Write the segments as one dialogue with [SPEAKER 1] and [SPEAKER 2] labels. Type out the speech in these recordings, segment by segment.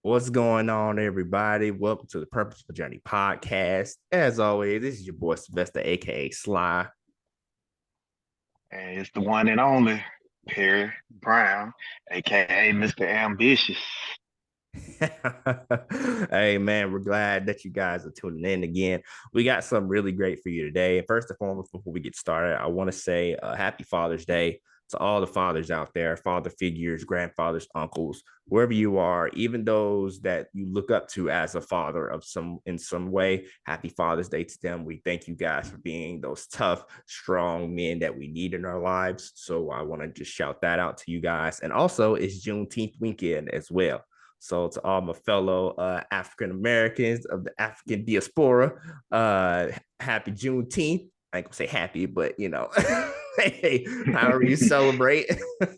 [SPEAKER 1] What's going on, everybody? Welcome to the Purposeful Journey podcast. As always, this is your boy Sylvester, aka Sly.
[SPEAKER 2] And it's the one and only Perry Brown, aka Mr. Ambitious.
[SPEAKER 1] Hey man, we're glad that you guys are tuning in again. We got something really great for you today. First and foremost, before we get started, I want to say happy Father's Day to all the fathers out there, father figures, grandfathers, uncles, wherever you are, even those that you look up to as a father of some in some way. Happy Father's Day to them. We thank you guys for being those tough, strong men that we need in our lives. So I want to just shout that out to you guys. And also, it's Juneteenth weekend as well. So to all my fellow African Americans of the African diaspora, happy Juneteenth. I ain't gonna say happy, but hey, however you celebrate,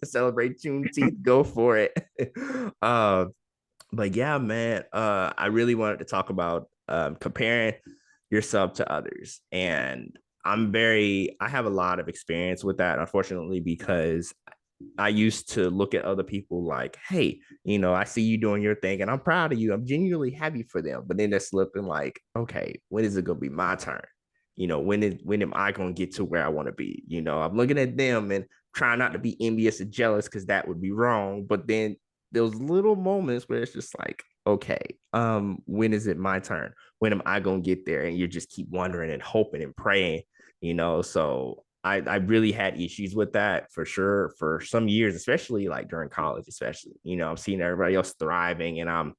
[SPEAKER 1] celebrate Juneteenth, go for it. uh, but yeah, man, I really wanted to talk about comparing yourself to others, and I have a lot of experience with that, unfortunately, because I used to look at other people like, hey, I see you doing your thing and I'm proud of you. I'm genuinely happy for them. But then they're slipping like, okay, when is it gonna be my turn? When am I gonna get to where I want to be? I'm looking at them and trying not to be envious and jealous because that would be wrong. But then those little moments where it's just like, okay, when is it my turn? When am I gonna get there? And you just keep wondering and hoping and praying, so I really had issues with that for sure for some years, especially like during college, especially. I'm seeing everybody else thriving and I'm,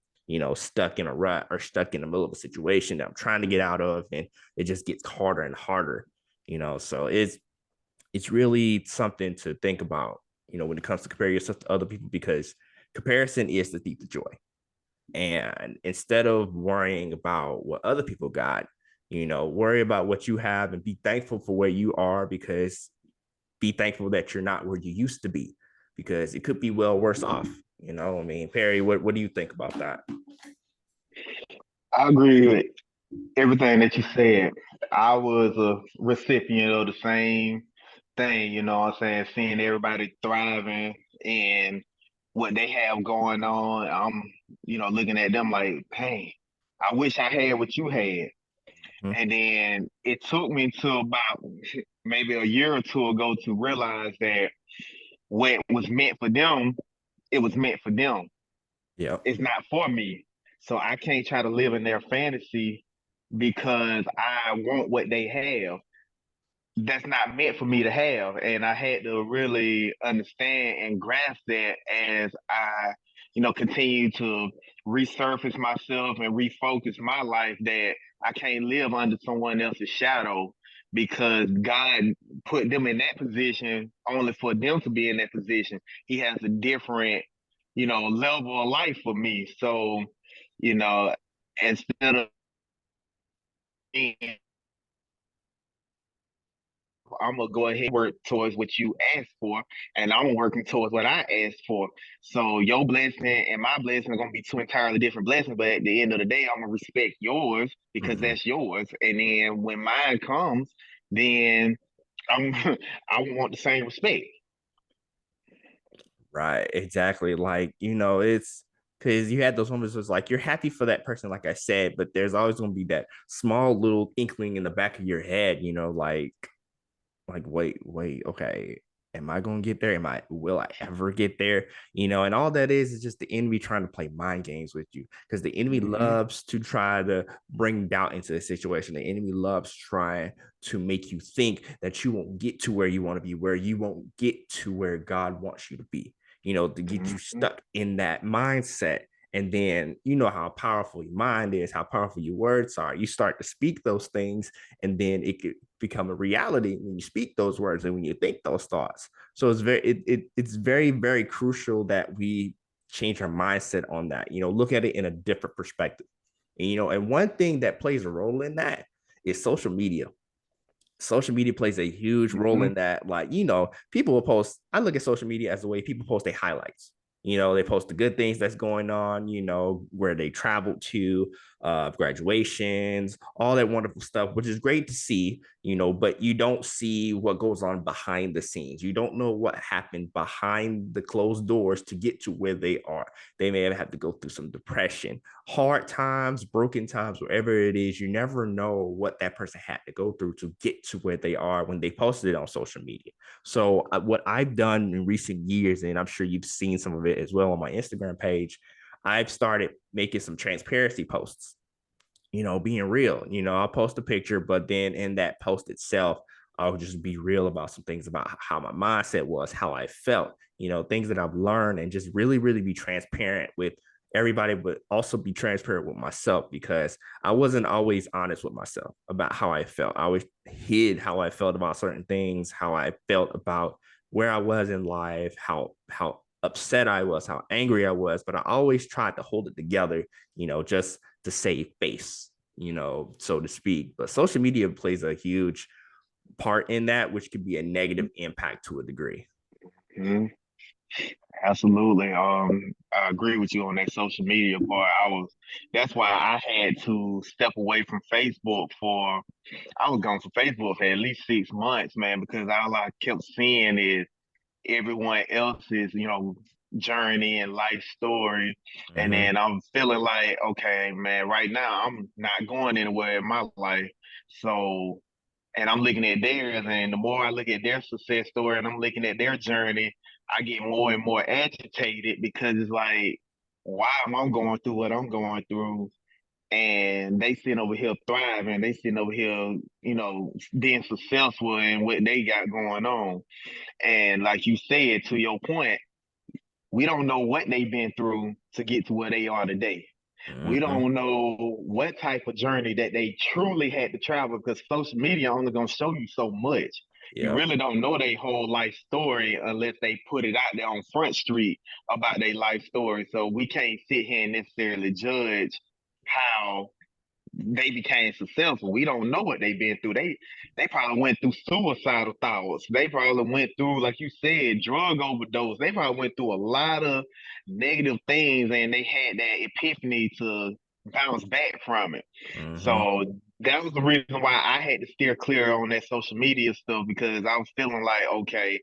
[SPEAKER 1] stuck in a rut or stuck in the middle of a situation that I'm trying to get out of, and it just gets harder and harder, so it's really something to think about, when it comes to compare yourself to other people, because comparison is the thief of joy. And instead of worrying about what other people got, worry about what you have and be thankful for where you are, because be thankful that you're not where you used to be, because it could be well worse off. I mean, Perry, what do you think about that?
[SPEAKER 2] I agree with everything that you said. I was a recipient of the same thing, you know what I'm saying? Seeing everybody thriving and what they have going on. Looking at them like, hey, I wish I had what you had.
[SPEAKER 1] Mm-hmm.
[SPEAKER 2] And then it took me to about maybe a year or two ago to realize that what was meant for them, it was meant for them.
[SPEAKER 1] Yeah.
[SPEAKER 2] It's not for me. So I can't try to live in their fantasy because I want what they have. That's not meant for me to have. And I had to really understand and grasp that as I, continue to resurface myself and refocus my life, that I can't live under someone else's shadow because God put them in that position only for them to be in that position. He has a different, level of life for me. So, you know, instead of being, I'm gonna go ahead and work towards what you asked for, and I'm working towards what I asked for. So your blessing and my blessing are gonna be two entirely different blessings, but at the end of the day, I'm gonna respect yours because
[SPEAKER 1] Mm-hmm.
[SPEAKER 2] that's yours. And then when mine comes, then I'm I want the same respect.
[SPEAKER 1] Right, exactly. Like, it's because you had those moments where it's like you're happy for that person, like I said, but there's always going to be that small little inkling in the back of your head, like wait, okay, am I going to get there? Will I ever get there? And all that is just the enemy trying to play mind games with you, because the enemy
[SPEAKER 2] Mm-hmm.
[SPEAKER 1] loves to try to bring doubt into the situation. The enemy loves trying to make you think that you won't get to where you want to be, where you won't get to where God wants you to be, to get you
[SPEAKER 2] Mm-hmm.
[SPEAKER 1] stuck in that mindset. And then you know how powerful your mind is, how powerful your words are. You start to speak those things, and then it could become a reality when you speak those words and when you think those thoughts. So it's very, very crucial that we change our mindset on that. Look at it in a different perspective. And one thing that plays a role in that is social media. Social media plays a huge role
[SPEAKER 2] Mm-hmm.
[SPEAKER 1] in that. Like, people will post. I look at social media as the way people post their highlights. You know, they post the good things that's going on, you know, where they traveled to, graduations, all that wonderful stuff, which is great to see, you know, but you don't see what goes on behind the scenes. You don't know what happened behind the closed doors to get to where they are. They may have had to go through some depression, hard times, broken times, wherever it is. You never know what that person had to go through to get to where they are when they posted it on social media. So what I've done in recent years, and I'm sure you've seen some of it as well on my Instagram page, I've started making some transparency posts, you know, being real. You know, I'll post a picture, but then in that post itself, I'll just be real about some things about how my mindset was, how I felt, you know, things that I've learned, and just really, really be transparent with everybody, but also be transparent with myself, because I wasn't always honest with myself about how I felt. I always hid how I felt about certain things, how I felt about where I was in life, how upset I was, how angry I was, but I always tried to hold it together, you know, just to save face, you know, so to speak. But social media plays a huge part in that, which could be a negative impact to a degree.
[SPEAKER 2] Mhm. Absolutely. I agree with you on that social media part. That's why I had to step away from Facebook I was gone from Facebook for at least 6 months, man, because all I kept seeing is everyone else's, journey and life story. And
[SPEAKER 1] Mm-hmm.
[SPEAKER 2] then I'm feeling like, okay, man, right now I'm not going anywhere in my life. So, and I'm looking at theirs, and the more I look at their success story and I'm looking at their journey, I get more and more agitated because it's like, why am I going through what I'm going through? And they sitting over here thriving, they sitting over here, being successful in what they got going on. And like you said, to your point, we don't know what they've been through to get to where they are today. We
[SPEAKER 1] Mm-hmm.
[SPEAKER 2] don't know what type of journey that they truly had to travel, because social media only gonna show you so much. You
[SPEAKER 1] Yep.
[SPEAKER 2] really don't know their whole life story unless they put it out there on Front Street about their life story. So we can't sit here and necessarily judge how they became successful. We don't know what they've been through. They probably went through suicidal thoughts. They probably went through, like you said, drug overdose. They probably went through a lot of negative things, and they had that epiphany to bounce back from it.
[SPEAKER 1] Mm-hmm.
[SPEAKER 2] So that was the reason why I had to steer clear on that social media stuff, because I was feeling like, okay,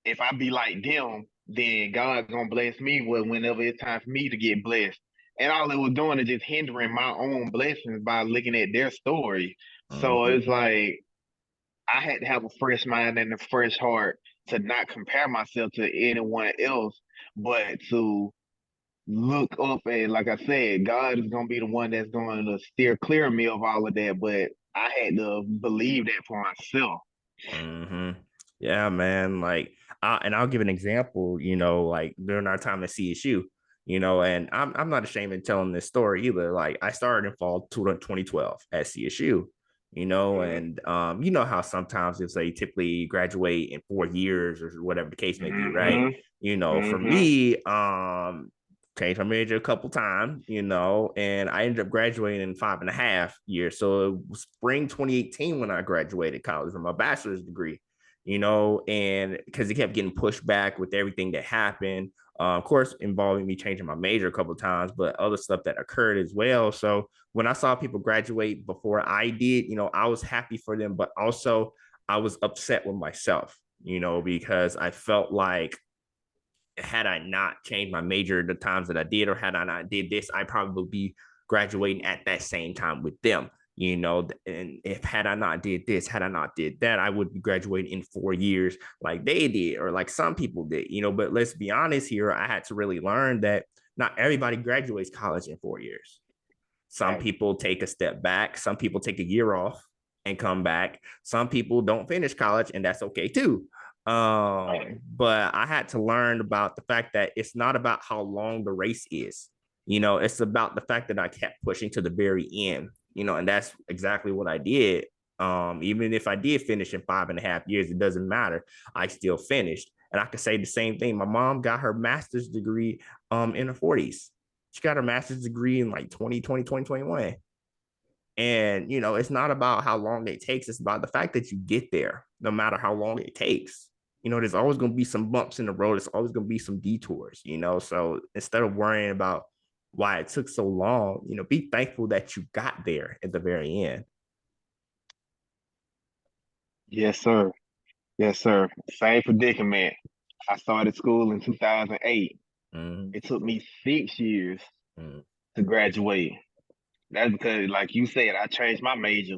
[SPEAKER 2] if I be like them, then God's gonna bless me whenever it's time for me to get blessed. And all it was doing is just hindering my own blessings by looking at their story. So
[SPEAKER 1] Mm-hmm.
[SPEAKER 2] it's like I had to have a fresh mind and a fresh heart to not compare myself to anyone else, but to look up and, like I said, God is gonna be the one that's going to steer clear of me of all of that. But I had to believe that for myself.
[SPEAKER 1] Mm-hmm. Yeah, man. Like, and I'll give an example. You know, like during our time at CSU, you know, and I'm not ashamed of telling this story either. Like, I started in fall 2012 at CSU. You know, and you know how sometimes if they typically graduate in 4 years or whatever the case may be, right?
[SPEAKER 2] Mm-hmm.
[SPEAKER 1] You know, for
[SPEAKER 2] Mm-hmm.
[SPEAKER 1] me, changed my major a couple times, you know, and I ended up graduating in 5.5 years. So it was spring 2018 when I graduated college from my bachelor's degree, you know, and because it kept getting pushed back with everything that happened, of course, involving me changing my major a couple of times, but other stuff that occurred as well. So when I saw people graduate before I did, you know, I was happy for them, but also I was upset with myself, you know, because I felt like had I not changed my major the times that I did, or had I not did this, I probably be graduating at that same time with them. You know, and if had I not did this, had I not did that, I would be graduating in 4 years like they did, or like some people did, you know. But let's be honest here, I had to really learn that not everybody graduates college in 4 years. Some
[SPEAKER 2] Right.
[SPEAKER 1] people take a step back, some people take a year off and come back. Some people don't finish college, and that's okay too.
[SPEAKER 2] Right.
[SPEAKER 1] But I had to learn about the fact that it's not about how long the race is. You know, it's about the fact that I kept pushing to the very end, you know, and that's exactly what I did. Even if I did finish in 5.5 years, it doesn't matter. I still finished. And I could say the same thing. My mom got her master's degree in her 40s. She got her master's degree in like 2020, 2021. And, it's not about how long it takes. It's about the fact that you get there, no matter how long it takes. there's always going to be some bumps in the road. There's always going to be some detours, So instead of worrying about why it took so long, be thankful that you got there at the very end.
[SPEAKER 2] Yes, sir. Yes, sir. Same predicament. I started school in 2008.
[SPEAKER 1] Mm-hmm.
[SPEAKER 2] It took me 6 years
[SPEAKER 1] Mm-hmm.
[SPEAKER 2] to graduate. That's because, like you said, I changed my major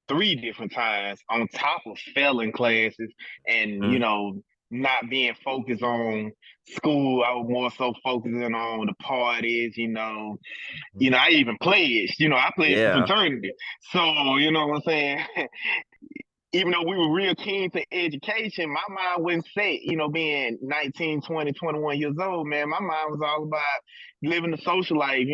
[SPEAKER 2] 3 different times on top of failing classes and, not being focused on school. I was more so focusing on the parties, I even pledged, I pledged for
[SPEAKER 1] Yeah.
[SPEAKER 2] fraternity. So, you know what I'm saying? Even though we were real keen to education, my mind wasn't set, being 19, 20, 21 years old, man. My mind was all about living the social life,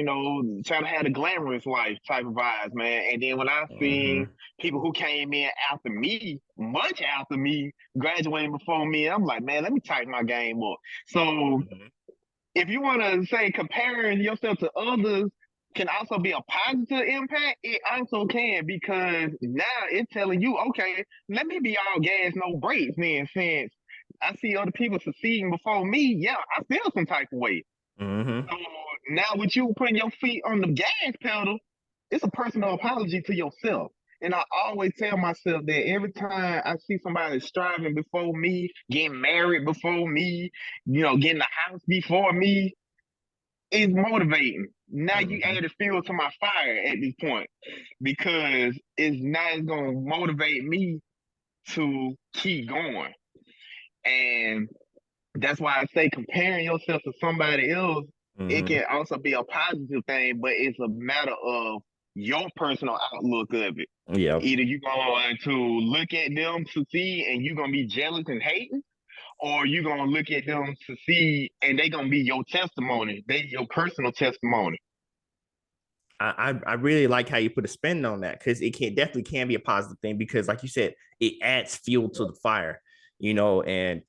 [SPEAKER 2] trying to have the glamorous life type of vibes, man. And then when I seen
[SPEAKER 1] Mm-hmm.
[SPEAKER 2] people who came in after me, much after me, graduating before me, I'm like, man, let me tighten my game up. So
[SPEAKER 1] Mm-hmm.
[SPEAKER 2] if you want to say comparing yourself to others can also be a positive impact, it also can because now it's telling you, okay, let me be all gas, no brakes. Then since I see other people succeeding before me, yeah, I feel some type of way.
[SPEAKER 1] Mm-hmm.
[SPEAKER 2] So now with you putting your feet on the gas pedal, it's a personal apology to yourself. And I always tell myself that every time I see somebody striving before me, getting married before me, getting a house before me, it's motivating. Now you
[SPEAKER 1] Mm-hmm.
[SPEAKER 2] added fuel to my fire at this point because it's gonna motivate me to keep going. And that's why I say comparing yourself to somebody else, it
[SPEAKER 1] Mm-hmm.
[SPEAKER 2] can also be a positive thing, but it's a matter of your personal outlook of it.
[SPEAKER 1] Yeah.
[SPEAKER 2] Either you're going to look at them succeed and you're gonna be jealous and hating, or you're gonna look at them succeed and they're gonna be your testimony. They your personal testimony.
[SPEAKER 1] I really like how you put a spin on that because it can definitely can be a positive thing because, like you said, it adds fuel to the fire, and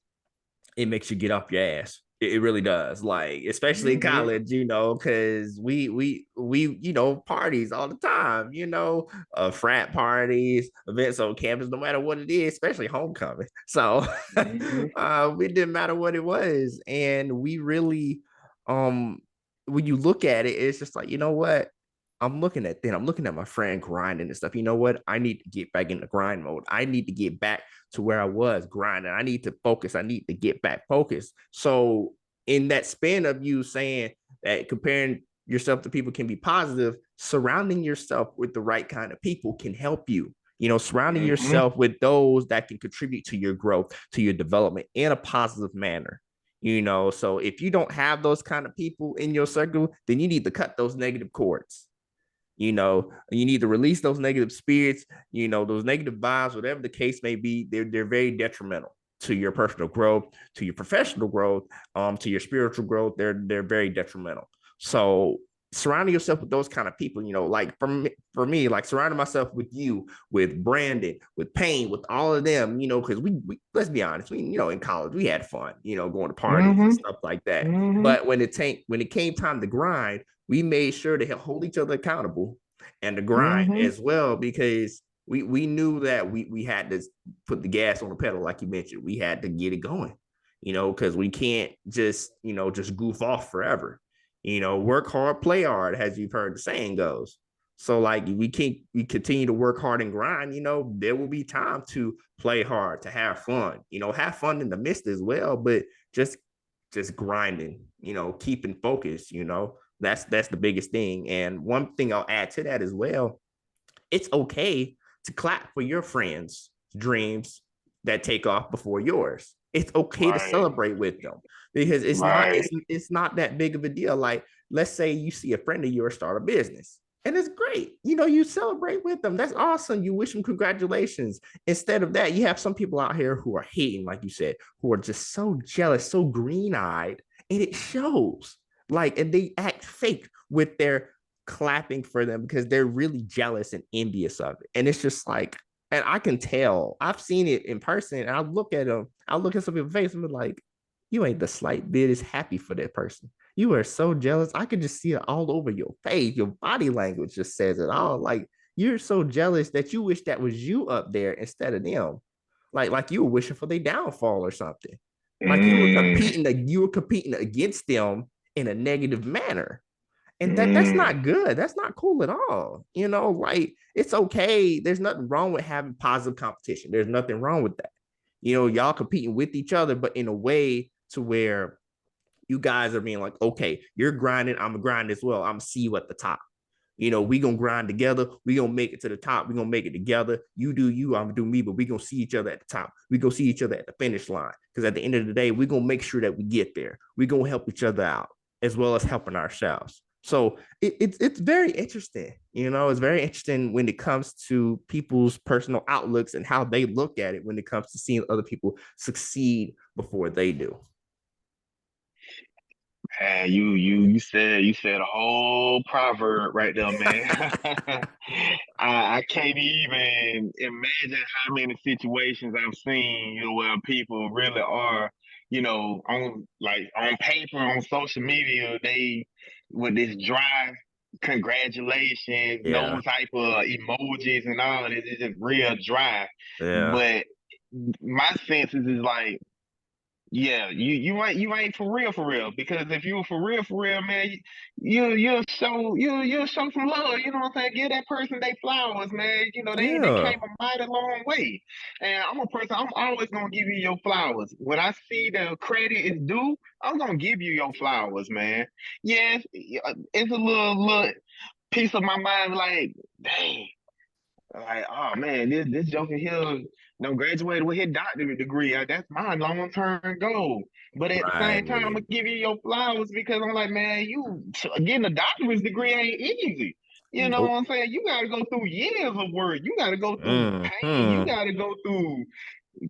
[SPEAKER 1] it makes you get off your ass. It really does. Like, especially in
[SPEAKER 2] Mm-hmm.
[SPEAKER 1] college, because we parties all the time, frat parties, events on campus, no matter what it is, especially homecoming. So
[SPEAKER 2] Mm-hmm.
[SPEAKER 1] it didn't matter what it was. And we really when you look at it, it's just like, you know what? I'm looking at my friend grinding and stuff. You know what? I need to get back in the grind mode. I need to get back to where I was grinding. I need to focus. I need to get back focused. So, in that span of you saying that comparing yourself to people can be positive, surrounding yourself with the right kind of people can help you. Surrounding
[SPEAKER 2] Mm-hmm.
[SPEAKER 1] yourself with those that can contribute to your growth, to your development in a positive manner. So if you don't have those kind of people in your circle, then you need to cut those negative cords. You need to release those negative spirits, those negative vibes, whatever the case may be. They're very detrimental to your personal growth, to your professional growth, to your spiritual growth. They're very detrimental. So surrounding yourself with those kind of people, like for me, like surrounding myself with you, with Brandon, with Payne, with all of them, because we let's be honest, in college we had fun, going to parties and
[SPEAKER 2] Mm-hmm.
[SPEAKER 1] stuff like that.
[SPEAKER 2] Mm-hmm.
[SPEAKER 1] But when it came time to grind, we made sure to hold each other accountable and to grind
[SPEAKER 2] Mm-hmm.
[SPEAKER 1] as well because we knew that we had to put the gas on the pedal, like you mentioned. We had to get it going, because we can't just goof off forever. Work hard, play hard, as you've heard the saying goes. So like we continue to work hard and grind, there will be time to play hard, to have fun, have fun in the midst as well, but just grinding, keeping focused, that's the biggest thing. And one thing I'll add to that as well, it's okay to clap for your friends' dreams that take off before yours. It's okay to
[SPEAKER 2] Right.
[SPEAKER 1] celebrate with them because it's not
[SPEAKER 2] Right.
[SPEAKER 1] it's not that big of a deal. Like, let's say you see a friend of yours start a business. And it's great. You celebrate with them. That's awesome. You wish them congratulations. Instead of that, you have some people out here who are hating, like you said, who are just so jealous, so green eyed, and it shows. Like, and they act fake with their clapping for them because they're really jealous and envious of it. And it's just like, and I can tell, I've seen it in person, and I look at them, I look at some people's face and be like, you ain't the slight bit as happy for that person. You are so jealous. I could just see it all over your face. Your body language just says it all. Like, you're so jealous that you wish that was you up there instead of them. Like you were wishing for their downfall or something. Like
[SPEAKER 2] Mm,
[SPEAKER 1] you were competing against them in a negative manner. And that's
[SPEAKER 2] mm.
[SPEAKER 1] not good. That's not cool at all. Like it's okay. There's nothing wrong with having positive competition. There's nothing wrong with that. Y'all competing with each other, but in a way to where you guys are being like, okay, you're grinding, I'm gonna grind as well. I'm gonna see you at the top. We gonna grind together. We gonna make it to the top. We gonna make it together. You do you, I'm gonna do me, but we gonna see each other at the top. We gonna see each other at the finish line. Because at the end of the day, we gonna make sure that we get there. We gonna help each other out as well as helping ourselves. So it's very interesting. It's very interesting when it comes to people's personal outlooks and how they look at it when it comes to seeing other people succeed before they do.
[SPEAKER 2] Man, you said a whole proverb right there, man. I can't even imagine how many situations I've seen, where people really are, on paper, on social media, they with this dry congratulations, no
[SPEAKER 1] Yeah.
[SPEAKER 2] type of emojis and all this. It's just real dry.
[SPEAKER 1] Yeah.
[SPEAKER 2] But my senses is like, yeah, you ain't for real. Because if you were for real, man, you'll show some love. You know what I'm saying? Give that person their flowers, man. They came
[SPEAKER 1] Yeah.
[SPEAKER 2] a mighty long way. And I'm a person. I'm always gonna give you your flowers when I see the credit is due. I'm gonna give you your flowers, man. Yes, it's a little piece of my mind like, dang. Like, oh man, this joker here graduated with his doctorate degree. That's my long term goal. But at the same time, I'm
[SPEAKER 1] Right.
[SPEAKER 2] gonna give you your flowers because I'm like, man, you getting a doctorate degree ain't easy. You know what
[SPEAKER 1] Nope.
[SPEAKER 2] I'm saying? You got to go through years of work. You got to go through pain. You
[SPEAKER 1] Hmm.
[SPEAKER 2] got to go through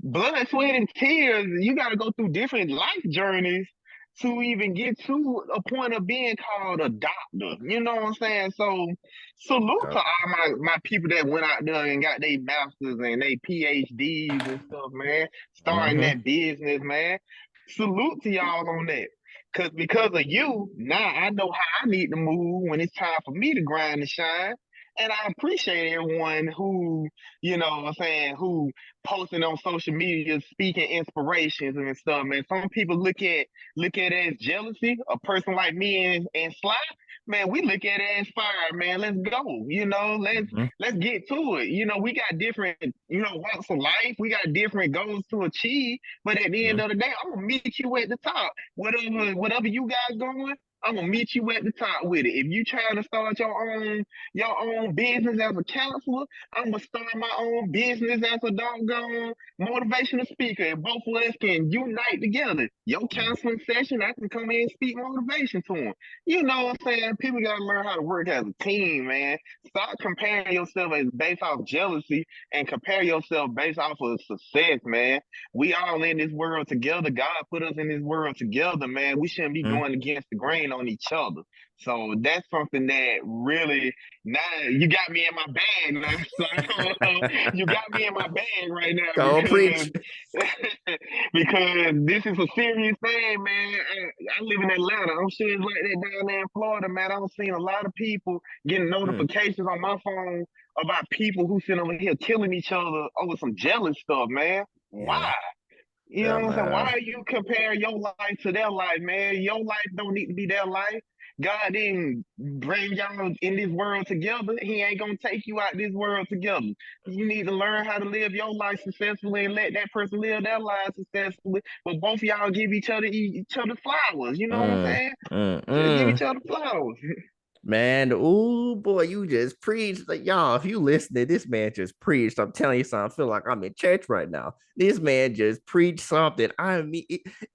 [SPEAKER 2] blood, sweat, and tears. You got to go through different life journeys to even get to a point of being called a doctor. You know what I'm saying? So salute to
[SPEAKER 1] Yep.
[SPEAKER 2] all my people that went out there and got their masters and their PhDs and stuff, man. Starting
[SPEAKER 1] Hmm.
[SPEAKER 2] that business, man. Salute to y'all on that. Because of you, now I know how I need to move when it's time for me to grind and shine. And I appreciate everyone who, what I'm saying, who posting on social media, speaking inspirations and stuff, man. Some people look at it as jealousy. A person like me and Sly, man, we look at it as fire, man. Let's go.
[SPEAKER 1] Hmm.
[SPEAKER 2] Let's get to it. We got different, walks of life. We got different goals to achieve. But at the end
[SPEAKER 1] Hmm.
[SPEAKER 2] of the day, I'm gonna meet you at the top. Whatever you guys going, I'm gonna meet you at the top with it. If you trying to start your own business as a counselor, I'm gonna start my own business as a doggone motivational speaker, and both of us can unite together. Your counseling session, I can come in and speak motivation to them. You know what I'm saying? People gotta learn how to work as a team, man. Stop comparing yourself as based off jealousy and compare yourself based off of success, man. We all in this world together. God put us in this world together, man. We shouldn't be
[SPEAKER 1] Hmm.
[SPEAKER 2] going against the grain on each other. So that's something that really now you got me in my bag now. So you got me in my bag right now
[SPEAKER 1] Go
[SPEAKER 2] because
[SPEAKER 1] preach.
[SPEAKER 2] because this is a serious thing, man. I live in Atlanta. I'm sure it's like that down there in Florida, man. I've seen a lot of people getting
[SPEAKER 1] Hmm.
[SPEAKER 2] notifications on my phone about people who sit over here killing each other over some jealous stuff, man. Why?
[SPEAKER 1] Yeah.
[SPEAKER 2] You know
[SPEAKER 1] Yeah,
[SPEAKER 2] what I'm saying? Why
[SPEAKER 1] man.
[SPEAKER 2] are you comparing your life to their life, man? Your life don't need to be their life. God didn't bring y'all in this world together. He ain't gonna take you out this world together. You need to learn how to live your life successfully and let that person live their life successfully. But both of y'all give each other flowers. You know what I'm
[SPEAKER 1] Mm,
[SPEAKER 2] saying?
[SPEAKER 1] mm,
[SPEAKER 2] Just give each
[SPEAKER 1] mm.
[SPEAKER 2] other flowers.
[SPEAKER 1] Man, oh boy, you just preached. Like, y'all, if you listening, this man just preached. I'm telling you something. I feel like I'm in church right now. This man just preached something. I mean,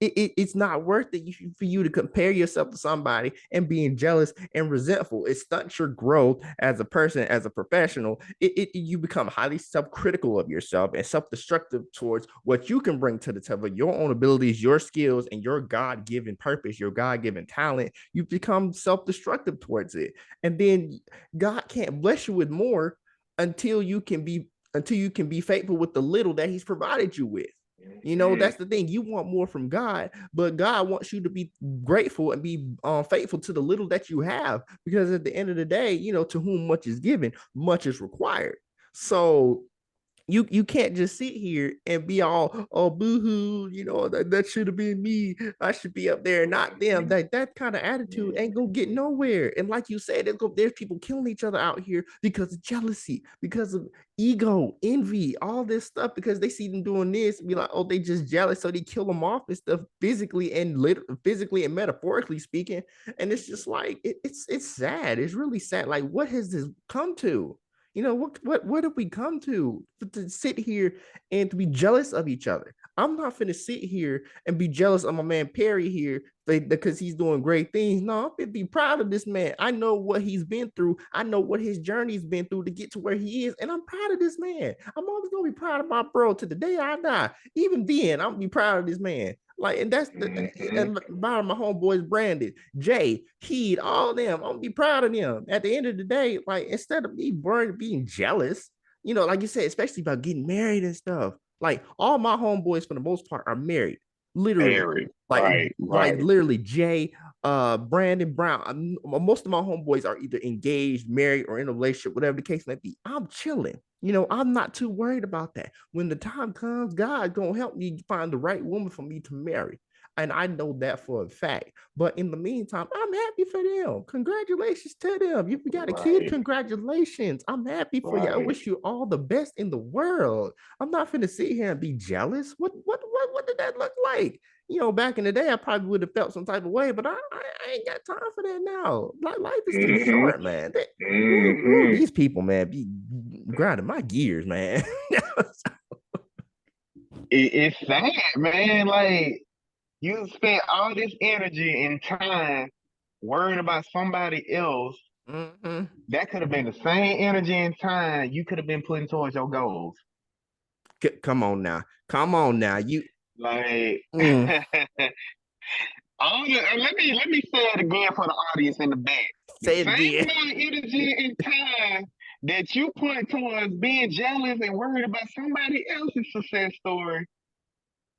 [SPEAKER 1] it's not worth it for you to compare yourself to somebody and being jealous and resentful. It stunts your growth as a person, as a professional. You become highly self-critical of yourself and self-destructive towards what you can bring to the table, your own abilities, your skills, and your God-given purpose, your God-given talent. You become self-destructive towards it, and then God can't bless you with more until you can be faithful with the little that He's provided you with.
[SPEAKER 2] Mm,
[SPEAKER 1] That's the thing. You want more from God, but God wants you to be grateful and be faithful to the little that you have, because at the end of the day, to whom much is given, much is required. So you can't just sit here and be all, oh, boo-hoo, that should have been me. I should be up there, not them. That kind of attitude ain't gonna get nowhere. And like you said, there's people killing each other out here because of jealousy, because of ego, envy, all this stuff, because they see them doing this and be like, oh, they just jealous, so they kill them off and stuff, physically and metaphorically speaking. And it's just like it's sad. It's really sad. Like, what has this come to? What have we come to sit here and to be jealous of each other? I'm not finna sit here and be jealous of my man Perry here because he's doing great things. No, I'm gonna be proud of this man. I know what he's been through. I know what his journey's been through to get to where he is, and I'm proud of this man. I'm always gonna be proud of my bro to the day I die. Even then, I'm gonna be proud of this man. Like, and that's and bottom my homeboys, Brandon, Jay, Heed, all them. I'm gonna be proud of them. At the end of the day, like, instead of me being jealous, like you said, especially about getting married and stuff. Like, all my homeboys for the most part are married, literally.
[SPEAKER 2] Married.
[SPEAKER 1] Like,
[SPEAKER 2] Right.
[SPEAKER 1] literally, Jay, Brandon Brown. Most of my homeboys are either engaged, married, or in a relationship, whatever the case may be. I'm chilling. I'm not too worried about that. When the time comes, God's gonna help me find the right woman for me to marry. And I know that for a fact. But in the meantime, I'm happy for them. Congratulations to them. If you got a kid,
[SPEAKER 2] Right.
[SPEAKER 1] congratulations. I'm happy for you. I
[SPEAKER 2] Right.
[SPEAKER 1] wish you all the best in the world. I'm not finna sit here and be jealous. What did that look like? Back in the day, I probably would have felt some type of way, but I ain't got time for that now. Life is too
[SPEAKER 2] Mm-hmm.
[SPEAKER 1] short, man.
[SPEAKER 2] Mm-hmm.
[SPEAKER 1] These people, man, be grinding my gears, man.
[SPEAKER 2] It's sad, man. Like, you spent all this energy and time worrying about somebody else.
[SPEAKER 1] Mhm.
[SPEAKER 2] That could have been the same energy and time you could have been putting towards your goals.
[SPEAKER 1] Come on now. Come on now.
[SPEAKER 2] Like,
[SPEAKER 1] Mm,
[SPEAKER 2] let me say it again for the audience in the back. The
[SPEAKER 1] say it
[SPEAKER 2] same
[SPEAKER 1] again.
[SPEAKER 2] amount of energy and time that you put towards being jealous and worried about somebody else's success story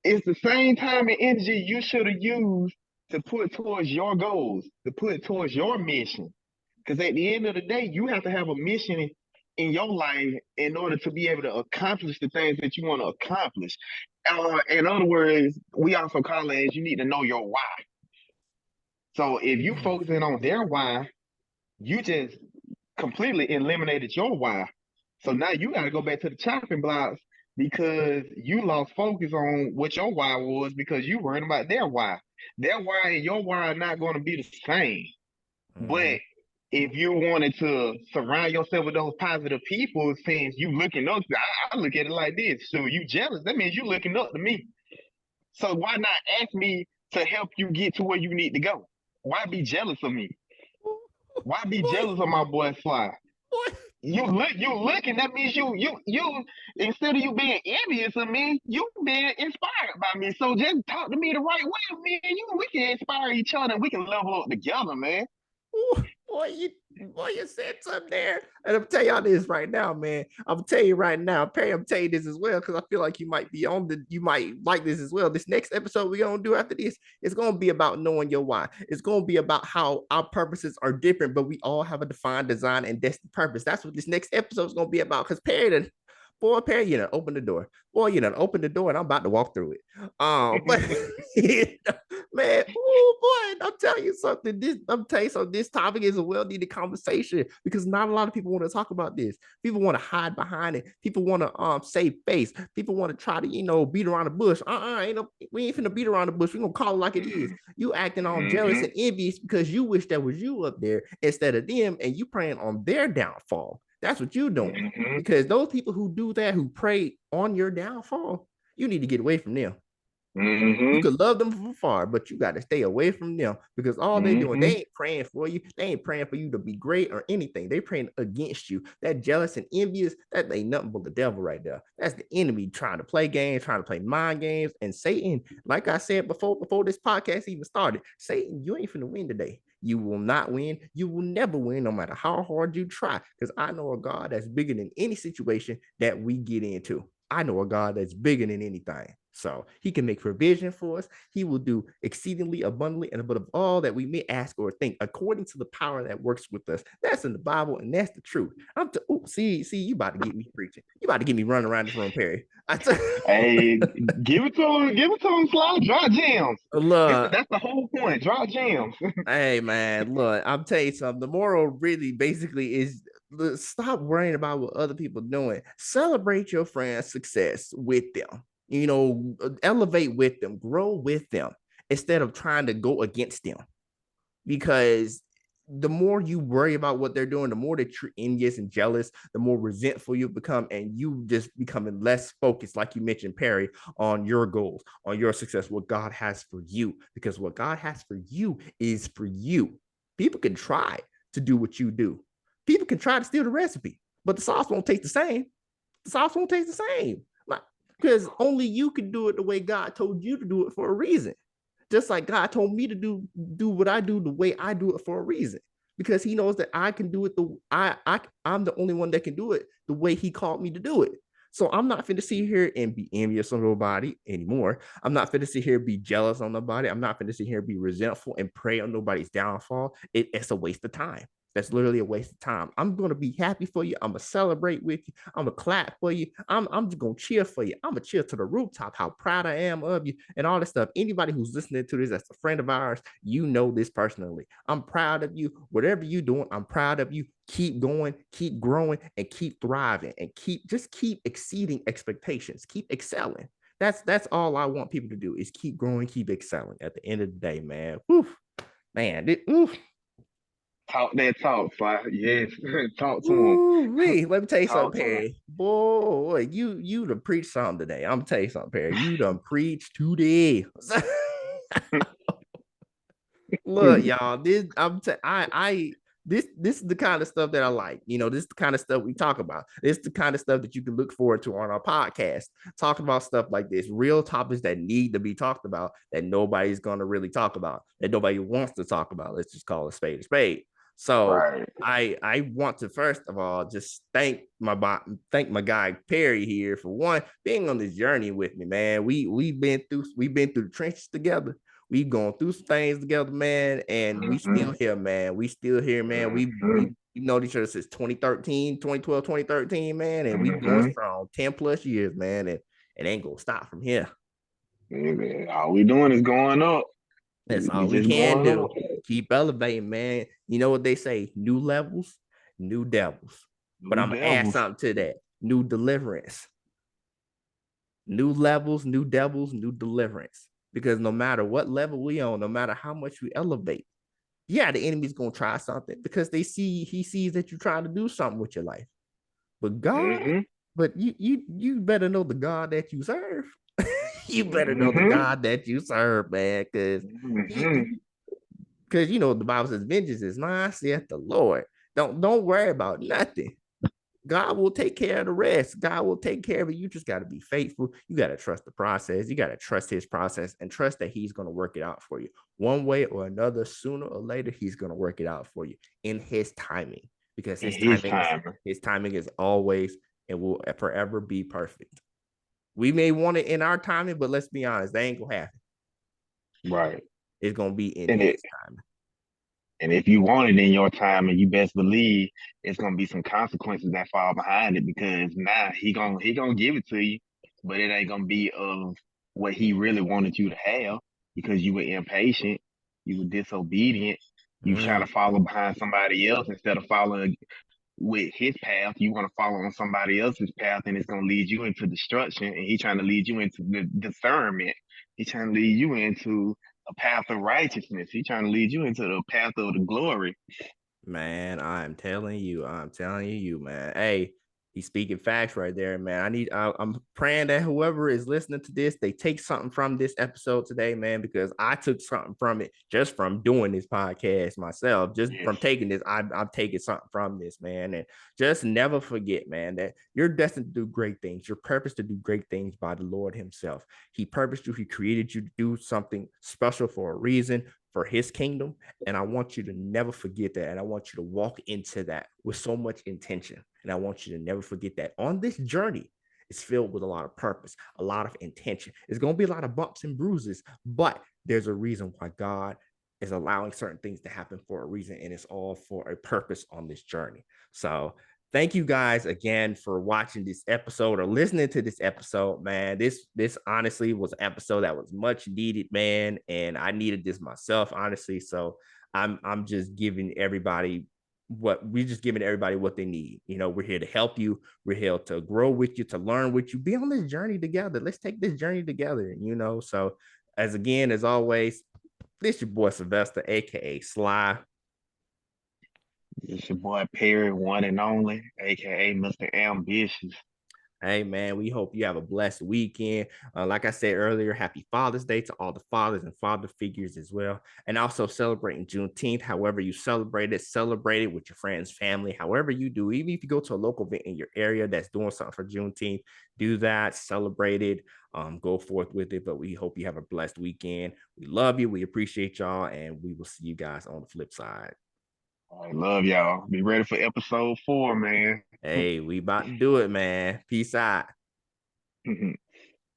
[SPEAKER 2] is the same time and energy you should have used to put towards your goals, to put towards your mission. Because at the end of the day, you have to have a mission in your life in order to be able to accomplish the things that you want to accomplish. In other words, we also call it as you need to know your why. So if you focusing on their why, you just completely eliminated your why. So now you got to go back to the chopping blocks because you lost focus on what your why was because you worried about their why. Their why and your why are not going to be the same.
[SPEAKER 1] Mhm.
[SPEAKER 2] But if you wanted to surround yourself with those positive people, since you looking up, I look at it like this. So you jealous, that means you looking up to me. So why not ask me to help you get to where you need to go? Why be jealous of me? Why be
[SPEAKER 1] Boy,
[SPEAKER 2] jealous of my boy Sly?
[SPEAKER 1] boy.
[SPEAKER 2] You looking, that means you instead of you being envious of me, you being inspired by me. So just talk to me the right way, me and you. We can inspire each other and we can level up together, man.
[SPEAKER 1] Boy, you said something there. And I'm tell y'all this right now, man. I'm tell you right now, Perry, I'm telling you this as well, because I feel like you might like this as well. This next episode we're gonna do after this, it's gonna be about knowing your why. It's gonna be about how our purposes are different, but we all have a defined design and destined purpose. That's what this next episode is gonna be about. Because Perry, boy, Perry, open the door. Boy, open the door, and I'm about to walk through it. But man, oh boy, I'm telling you something. This topic is a well-needed conversation because not a lot of people want to talk about this. People want to hide behind it. People want to save face. People want to try to beat around the bush. We ain't finna beat around the bush. We gonna call it like it is. You acting all jealous
[SPEAKER 2] Mm-hmm.
[SPEAKER 1] and envious because you wish that was you up there instead of them, and you praying on their downfall. That's what you doing.
[SPEAKER 2] Mm-hmm.
[SPEAKER 1] Because those people who do that, who pray on your downfall, you need to get away from them. You
[SPEAKER 2] Mm-hmm.
[SPEAKER 1] could love them from afar, but you got to stay away from them because all they doing,
[SPEAKER 2] Mm-hmm.
[SPEAKER 1] they ain't praying for you. They ain't praying for you to be great or anything. They praying against you. That jealous and envious, that ain't nothing but the devil right there. That's the enemy trying to play games, trying to play mind games. And Satan, like I said before this podcast even started, Satan, you ain't finna win today. You will not win. You will never win, no matter how hard you try. Because I know a God that's bigger than any situation that we get into. I know a God that's bigger than anything. So he can make provision for us. He will do exceedingly abundantly and above all that we may ask or think, according to the power that works with us. That's in the Bible, and that's the truth. See, you about to get me preaching. You about to get me running around this room, Perry.
[SPEAKER 2] Hey, give it to him, Sly. Drop gems.
[SPEAKER 1] Look,
[SPEAKER 2] That's the whole point. Drop gems.
[SPEAKER 1] hey man, look, I'm telling you something. The moral really basically is stop worrying about what other people are doing. Celebrate your friend's success with them. Elevate with them, grow with them instead of trying to go against them. Because the more you worry about what they're doing, the more that you're envious and jealous, the more resentful you become, and you just becoming less focused, like you mentioned, Perry, on your goals, on your success, what God has for you. Because what God has for you is for you. People can try to do what you do. People can try to steal the recipe, but the sauce won't taste the same. The sauce won't taste the same. Because only you can do it the way God told you to do it for a reason. Just like God told me to do what I do the way I do it for a reason, because He knows that I can do it I'm the only one that can do it the way He called me to do it. So I'm not finna sit here and be envious on nobody anymore. I'm not finna sit here and be jealous on nobody. I'm not finna sit here and be resentful and pray on nobody's downfall. It's a waste of time. That's literally a waste of time. I'm gonna be happy for you. I'm gonna celebrate with you. I'm gonna clap for you. I'm just gonna cheer for you. I'm gonna cheer to the rooftop how proud I am of you and all this stuff. Anybody who's listening to this that's a friend of ours, you know this personally. I'm proud of you. Whatever you're doing, I'm proud of you. Keep going, keep growing, and keep thriving, and keep exceeding expectations. Keep excelling. That's all I want people to do is keep growing, keep excelling. At the end of the day, man. Whew, man.
[SPEAKER 2] Talk that talk, Sly. Yes. Talk to him.
[SPEAKER 1] Ooh-wee. Let me tell you
[SPEAKER 2] Talk
[SPEAKER 1] something,
[SPEAKER 2] to him.
[SPEAKER 1] Perry. Boy, you done preached something today. I'm gonna tell you something, Perry. You done preached today. Look, y'all, this is the kind of stuff that I like. This is the kind of stuff we talk about. This is the kind of stuff that you can look forward to on our podcast. Talking about stuff like this, real topics that need to be talked about, that nobody's gonna really talk about, that nobody wants to talk about. Let's just call a spade a spade. So
[SPEAKER 2] Right.
[SPEAKER 1] I want to first of all just thank my guy Perry here for one being on this journey with me, man. We've been through the trenches together. We've gone through some things together, man, and we still here, man. We still here, man. We've known each other since 2013, 2012, 2013, man, and we've going strong 10 plus years, man, and it ain't gonna stop from here.
[SPEAKER 2] All we doing is going up.
[SPEAKER 1] That's
[SPEAKER 2] We
[SPEAKER 1] all we
[SPEAKER 2] just
[SPEAKER 1] can
[SPEAKER 2] going
[SPEAKER 1] do.
[SPEAKER 2] up.
[SPEAKER 1] Keep elevating, man. You know what they say? New levels, new devils. But
[SPEAKER 2] New
[SPEAKER 1] I'm gonna add
[SPEAKER 2] devils.
[SPEAKER 1] something to that. New deliverance. New levels, new devils, new deliverance. Because no matter what level we on, no matter how much we elevate, yeah, the enemy's gonna try something because he sees that you're trying to do something with your life. But God, but you better know the God that you serve. You better know the God that you serve, man, because the Bible says, "Vengeance is mine," saith the Lord. Don't worry about nothing. God will take care of the rest. God will take care of it. You just got to be faithful. You got to trust the process. You got to trust His process and trust that He's going to work it out for you. One way or another, sooner or later, He's going to work it out for you in His timing, because His timing is always and will forever be perfect. We may want it in our timing, but let's be honest, that ain't gonna happen.
[SPEAKER 2] Right.
[SPEAKER 1] It's gonna be in His timing.
[SPEAKER 2] And if you want it in your time, and you best believe it's gonna be some consequences that fall behind it, because now he gonna give it to you, but it ain't gonna be of what he really wanted you to have, because you were impatient, you were disobedient, you try to follow behind somebody else instead of following with his path. You want to follow on somebody else's path, and it's gonna lead you into destruction. And he's trying to lead you into the discernment. He's trying to lead you into a path of righteousness. He's trying to lead you into the path of the glory.
[SPEAKER 1] Man, I'm telling you, man. Hey, he's speaking facts right there, man. I'm praying that whoever is listening to this, they take something from this episode today, man, because I took something from it just from doing this podcast myself. Just from taking this, I'm taking something from this, man. And just never forget, man, that you're destined to do great things. You're purposed to do great things by the Lord Himself. He purposed you, He created you to do something special for a reason, for His kingdom. And I want you to never forget that. And I want you to walk into that with so much intention. And I want you to never forget that on this journey, It's filled with a lot of purpose, a lot of intention. It's going to be a lot of bumps and bruises, but there's a reason why God is allowing certain things to happen for a reason, and it's all for a purpose on this journey. So thank you guys again for watching this episode or listening to this episode, man. This honestly was an episode that was much needed, man, and I needed this myself, honestly. So I'm just giving everybody what they need. You know, we're here to help you. We're here to grow with you, to learn with you, be on this journey together. Let's take this journey together, you know. So as always, this your boy Sylvester, aka Sly.
[SPEAKER 2] It's your boy Perry, one and only, aka Mr. Ambitious.
[SPEAKER 1] Hey man, we hope you have a blessed weekend. Like I said earlier, happy Father's Day to all the fathers and father figures as well. And also celebrating Juneteenth. However, you celebrate it with your friends, family, however you do. Even if you go to a local event in your area that's doing something for Juneteenth, do that, celebrate it, go forth with it. But we hope you have a blessed weekend. We love you, we appreciate y'all, and we will see you guys on the flip side.
[SPEAKER 2] I love y'all. Be ready for episode 4, man.
[SPEAKER 1] Hey, we about to do it, man. Peace out.